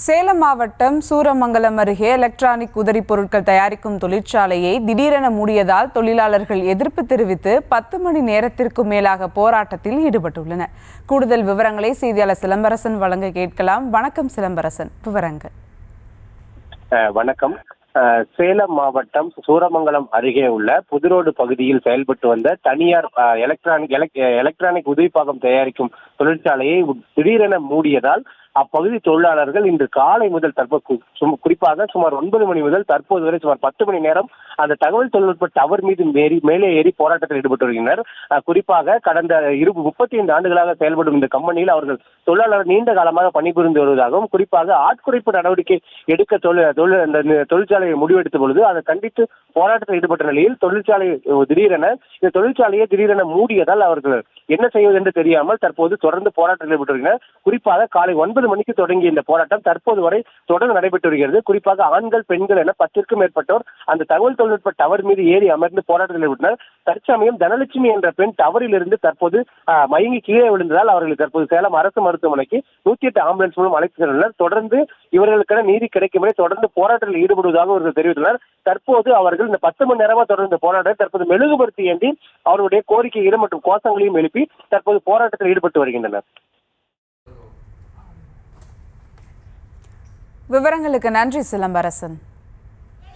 சேலம் மாவட்டம் சூரமங்கலம் அருகே எலக்ட்ரானிக் உதிரி பொருட்கள் தயாரிக்கும் தொழிற்சாலையை திடீரென மூடியதால் தொழிலாளர்கள் எதிர்ப்பு தெரிவித்து 10 மணி நேரத்திற்கும் மேலாக போராட்டத்தில் ஈடுபட்டுள்ளனர். கூடுதல் விவரங்களை செய்தியாளர் சிலம்பரசன் வழங்க கேட்கலாம். வணக்கம் சிலம்பரசன், விவரங்கள். வணக்கம். சேலம் மாவட்டம் சூரமங்கலம் அருகே உள்ள புதுரோடு பகுதியில் செயல்பட்டு வந்த தனியார் எலக்ட்ரானிக் உதிரிப்பாகம் தயாரிக்கும் தொழிற்சாலையை திடீரென மூடியதால் அப்பகுதி தொழிலாளர்கள் இன்று காலை முதல் குறிப்பாக சுமார் 9 மணி முதல் தற்போது வரை சுமார் 10 மணி நேரம் அந்த தகவல் தொழில்நுட்ப டவர் மீது மேலே ஏறி போராட்டத்தில் ஈடுபட்டு வருகின்றனர். குறிப்பாக கடந்த 35 ஆண்டுகளாக செயல்படும் இந்த கம்பெனியில் அவர்கள் தொழிலாளர்கள் நீண்ட காலமாக பணிபுரிந்து வருவதாகவும், குறிப்பாக ஆட்குறைப்பு நடவடிக்கை எடுக்க தொழிற்சாலையை முடிவெடுத்த பொழுது அதை கண்டித்து போராட்டத்தில் ஈடுபட்ட நிலையில் தொழிற்சாலையை திடீரென மூடியதால் அவர்கள் என்ன செய்வது என்று தெரியாமல் தற்போது தொடர்ந்து போராட்டத்தில் ஈடுபட்டு வருகின்றனர். குறிப்பாக காலை 9 மணிக்கு தொடங்கிய இந்த போராட்டம் தற்போது வரை தொடர்ந்து நடைபெற்று வருகிறது. குறிப்பாக ஆண்கள், பெண்கள் என 10க்கும் மேற்பட்டோர் அந்த தகவல் தொழில்நுட்ப டவர் மீது ஏறி அமர்ந்து போராட்டத்தில் ஈடுபட்டனர். தற்சமயம் தனலட்சுமி என்ற பெண் டவரில் இருந்து தற்போது மயங்கி கீழே விழுந்ததால் அவர்கள் தற்போது சேலம் அரசு மருத்துவமனைக்கு 108 ஆம்புலன்ஸ் மூலம் அழைத்து சென்றுள்ளனர். தொடர்ந்து இவர்களுக்கான நீதி கிடைக்கும் வரை தொடர்ந்து போராட்டத்தில் ஈடுபடுவதாக அவர்கள் தெரிவித்துள்ளனர். தற்போது அவர்கள் இந்த 10 மணி நேரமாக தொடர்ந்த போராட்டத்தை தற்போது மெழுகுபடுத்தி ஏந்தி அவருடைய கோரிக்கைகள் மற்றும் கோஷங்களையும் எழுப்பி தற்போது போராட்டத்தில் ஈடுபட்டு வருகின்றனர். விவரங்களுக்கு நன்றி சிலம்பரசன்.